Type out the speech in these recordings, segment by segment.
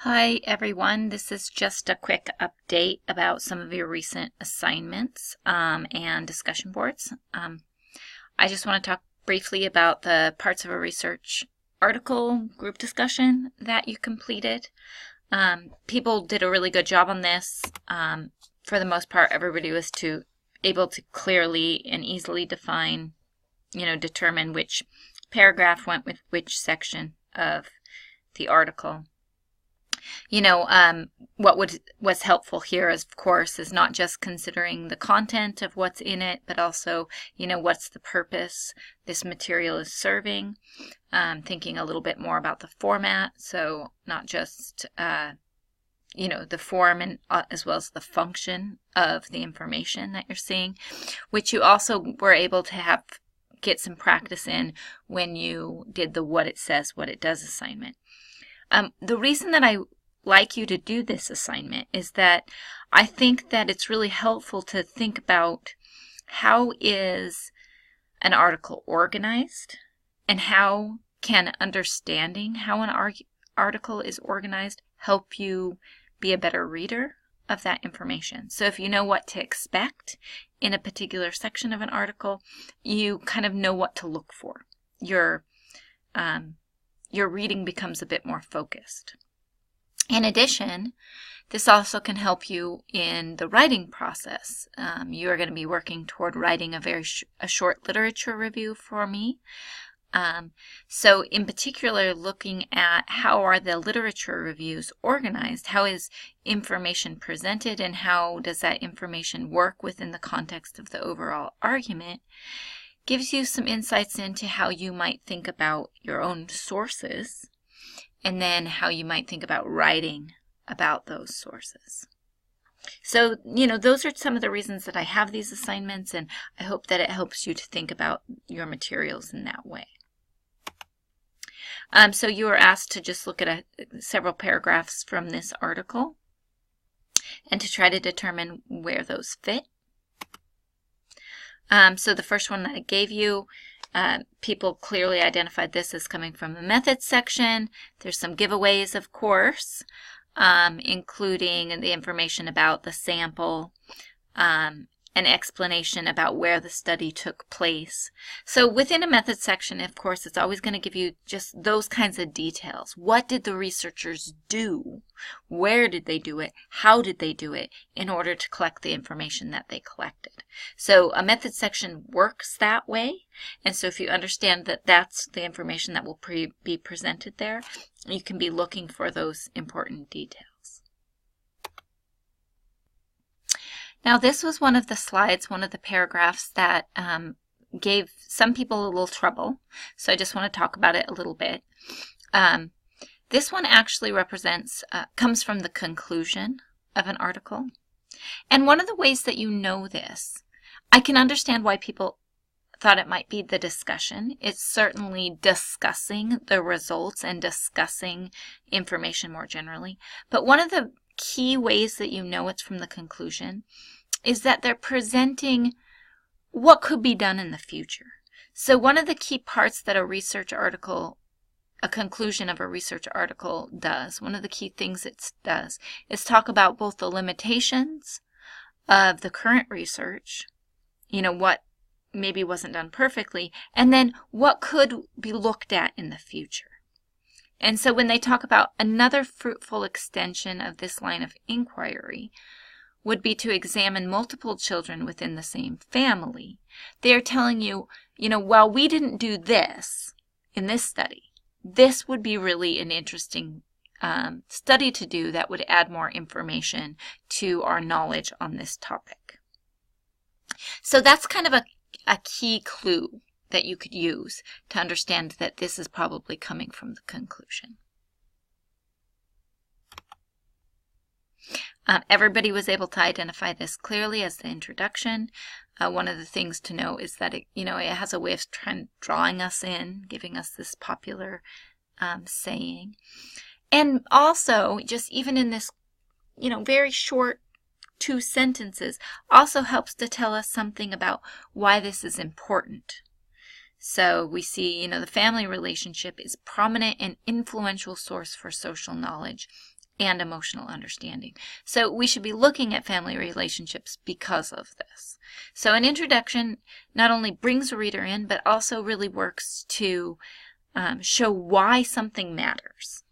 Hi everyone, this is just a quick update about some of your recent assignments and discussion boards. I just want to talk briefly about the parts of a research article group discussion that you completed. People did a really good job on this. For the most part, everybody was able to clearly and easily determine which paragraph went with which section of the article. What was helpful here, of course, is not just considering the content of what's in it, but also, what's the purpose this material is serving. Thinking a little bit more about the format, so not just, the form and as well as the function of the information that you're seeing, which you also were able to get some practice in when you did the what it says, what it does assignment. The reason that I like you to do this assignment is that I think that it's really helpful to think about how is an article organized, and how can understanding how an article is organized help you be a better reader of that information. So if you know what to expect in a particular section of an article, you kind of know what to look for. Your reading becomes a bit more focused. In addition, this also can help you in the writing process. You are going to be working toward writing a short literature review for me. So in particular, looking at how are the literature reviews organized, how is information presented, and how does that information work within the context of the overall argument, gives you some insights into how you might think about your own sources, and then how you might think about writing about those sources. So, those are some of the reasons that I have these assignments, and I hope that it helps you to think about your materials in that way. So you are asked to just look at several paragraphs from this article and to try to determine where those fit. So the first one that I gave you, people clearly identified this as coming from the methods section. There's some giveaways, of course, including the information about the sample, an explanation about where the study took place. So within a methods section, of course, it's always going to give you just those kinds of details. What did the researchers do? Where did they do it? How did they do it in order to collect the information that they collected? So a methods section works that way. And so if you understand that that's the information that will be presented there, you can be looking for those important details. Now, this was one of the slides, one of the paragraphs that gave some people a little trouble. So I just want to talk about it a little bit. This one actually comes from the conclusion of an article. And one of the ways that you know this, I can understand why people thought it might be the discussion. It's certainly discussing the results and discussing information more generally. But one of the key ways that you know it's from the conclusion is that they're presenting what could be done in the future. So one of the key parts that a conclusion of a research article does, one of the key things it does, is talk about both the limitations of the current research, what maybe wasn't done perfectly, and then what could be looked at in the future. And so when they talk about another fruitful extension of this line of inquiry would be to examine multiple children within the same family, they are telling you, while we didn't do this in this study, this would be really an interesting study to do that would add more information to our knowledge on this topic. So that's kind of a key clue that you could use to understand that this is probably coming from the conclusion. Everybody was able to identify this clearly as the introduction. One of the things to know is that it has a way of drawing us in, giving us this popular saying. And also, just even in this, very short 2 sentences, also helps to tell us something about why this is important. So we see, the family relationship is prominent and influential source for social knowledge. and emotional understanding. So we should be looking at family relationships because of this. So an introduction not only brings a reader in, but also really works to show why something matters.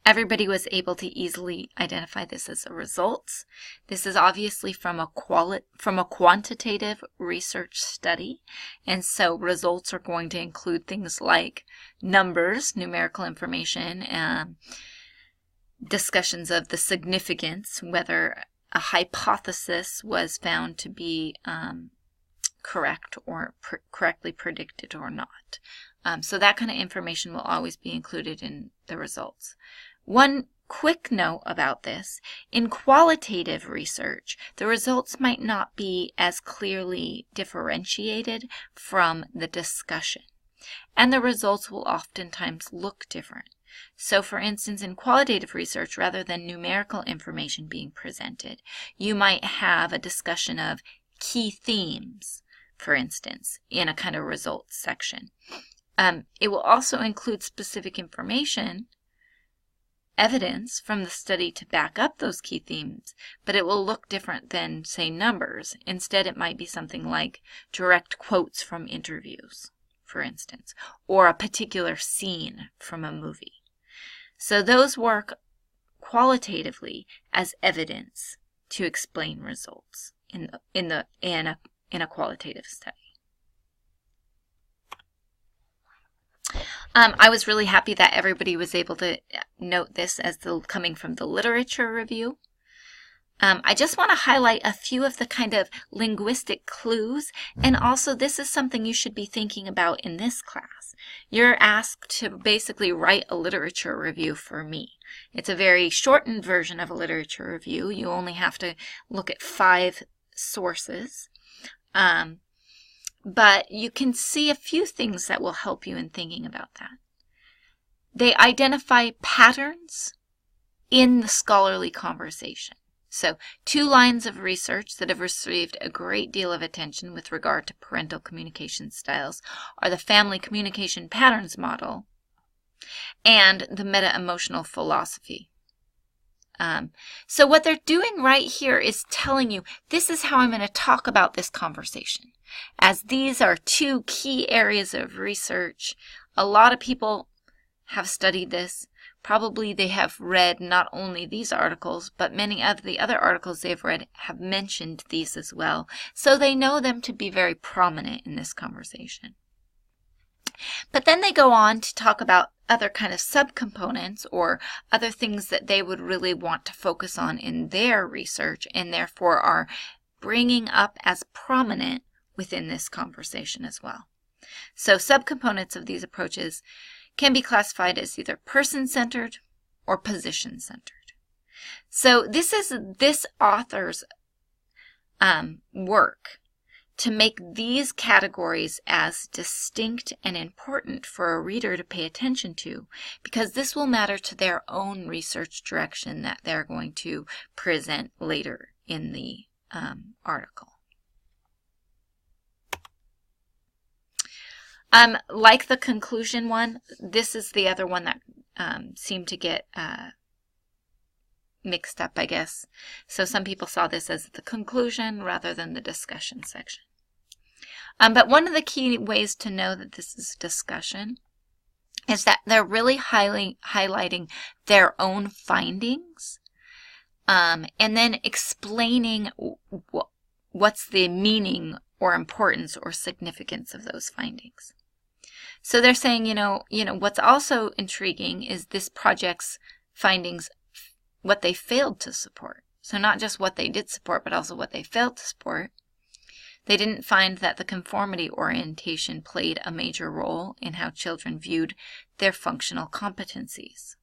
Everybody was able to easily identify this as a result. This is obviously from a quantitative research study, and so results are going to include things like numbers, numerical information, discussions of the significance, whether a hypothesis was found to be correct or correctly predicted or not. So that kind of information will always be included in the results. One quick note about this, in qualitative research, the results might not be as clearly differentiated from the discussion, and the results will oftentimes look different. So for instance, in qualitative research, rather than numerical information being presented, you might have a discussion of key themes, for instance, in a kind of results section. It will also include specific information, evidence from the study to back up those key themes, but it will look different than, say, numbers. Instead, it might be something like direct quotes from interviews, for instance, or a particular scene from a movie. So those work qualitatively as evidence to explain results in a qualitative study. I was really happy that everybody was able to note this as coming from the literature review. I just want to highlight a few of the kind of linguistic clues, and also this is something you should be thinking about in this class. You're asked to basically write a literature review for me. It's a very shortened version of a literature review. You only have to look at 5 sources. But you can see a few things that will help you in thinking about that. They identify patterns in the scholarly conversation. So 2 lines of research that have received a great deal of attention with regard to parental communication styles are the Family Communication Patterns Model and the Meta-Emotional Philosophy. So what they're doing right here is telling you, this is how I'm going to talk about this conversation. As these are 2 key areas of research, a lot of people have studied this. Probably they have read not only these articles, but many of the other articles they've read have mentioned these as well. So they know them to be very prominent in this conversation. But then they go on to talk about other kind of subcomponents or other things that they would really want to focus on in their research and therefore are bringing up as prominent within this conversation as well. So subcomponents of these approaches can be classified as either person-centered or position-centered. So this is this author's work to make these categories as distinct and important for a reader to pay attention to, because this will matter to their own research direction that they're going to present later in the article. Like the conclusion one, this is the other one that seemed to get mixed up, I guess. So some people saw this as the conclusion rather than the discussion section. But one of the key ways to know that this is discussion is that they're really highlighting their own findings and then explaining what's the meaning or importance or significance of those findings. So they're saying, what's also intriguing is this project's findings, what they failed to support. So not just what they did support, but also what they failed to support. They didn't find that the conformity orientation played a major role in how children viewed their functional competencies.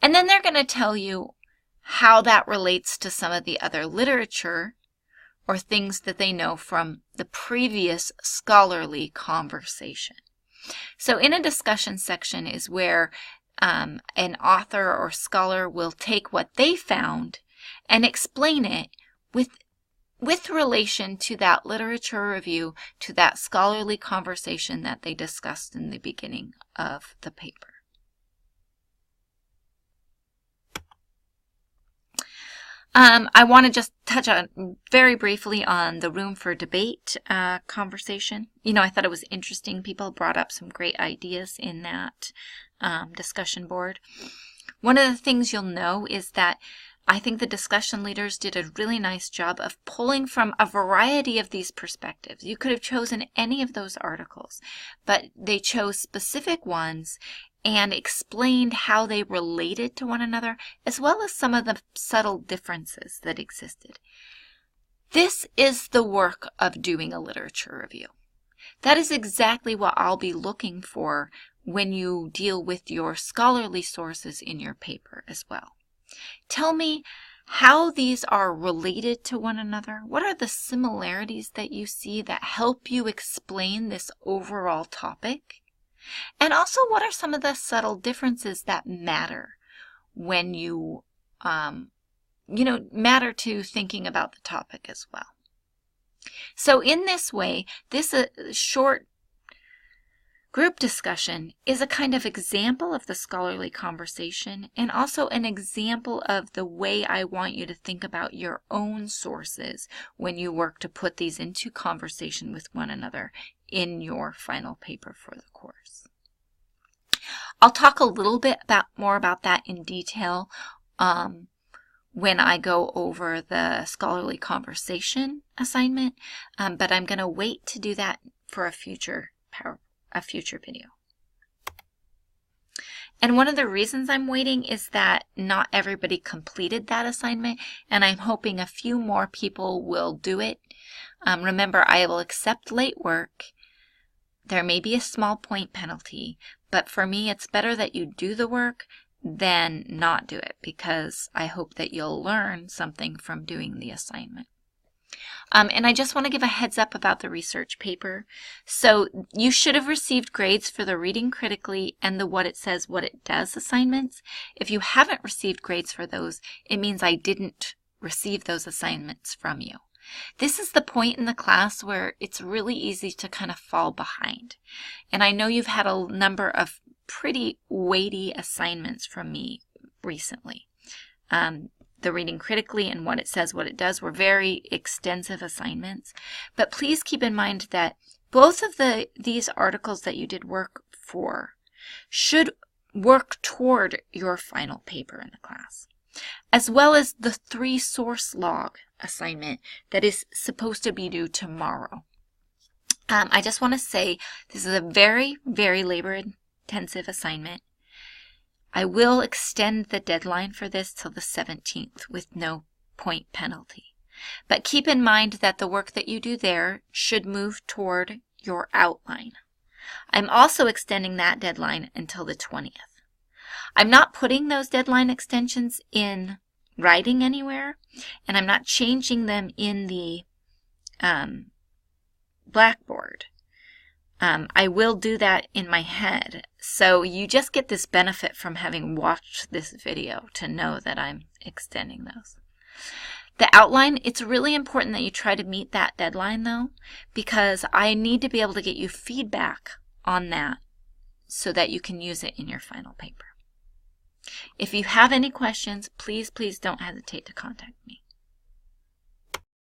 And then they're going to tell you how that relates to some of the other literature or things that they know from the previous scholarly conversation. So in a discussion section is where an author or scholar will take what they found and explain it with relation to that literature review, to that scholarly conversation that they discussed in the beginning of the paper. I want to just touch on very briefly on the room for debate conversation. You know, I thought it was interesting. People brought up some great ideas in that discussion board. One of the things you'll know is that I think the discussion leaders did a really nice job of pulling from a variety of these perspectives. You could have chosen any of those articles, but they chose specific ones and explained how they related to one another, as well as some of the subtle differences that existed. This is the work of doing a literature review. That is exactly what I'll be looking for when you deal with your scholarly sources in your paper as well. Tell me how these are related to one another. What are the similarities that you see that help you explain this overall topic? And also, what are some of the subtle differences that matter when you, matter to thinking about the topic as well? So in this way, this short group discussion is a kind of example of the scholarly conversation and also an example of the way I want you to think about your own sources when you work to put these into conversation with one another in your final paper for the course. I'll talk a little bit more about that in detail when I go over the scholarly conversation assignment, but I'm going to wait to do that for a future video. And one of the reasons I'm waiting is that not everybody completed that assignment, and I'm hoping a few more people will do it. Remember, I will accept late work. There may be a small point penalty, but for me, it's better that you do the work than not do it, because I hope that you'll learn something from doing the assignment. And I just want to give a heads up about the research paper. So you should have received grades for the reading critically and the what it says, what it does assignments. If you haven't received grades for those, it means I didn't receive those assignments from you. This is the point in the class where it's really easy to kind of fall behind. And I know you've had a number of pretty weighty assignments from me recently. The reading critically and what it says, what it does were very extensive assignments. But please keep in mind that both of these articles that you did work for should work toward your final paper in the class, as well as the 3 source log assignment that is supposed to be due tomorrow. I just want to say this is a very, very labor-intensive assignment. I will extend the deadline for this till the 17th with no point penalty. But keep in mind that the work that you do there should move toward your outline. I'm also extending that deadline until the 20th. I'm not putting those deadline extensions in writing anywhere, and I'm not changing them in the Blackboard. I will do that in my head. So you just get this benefit from having watched this video to know that I'm extending those. The outline, it's really important that you try to meet that deadline though, because I need to be able to get you feedback on that so that you can use it in your final paper. If you have any questions, please don't hesitate to contact me.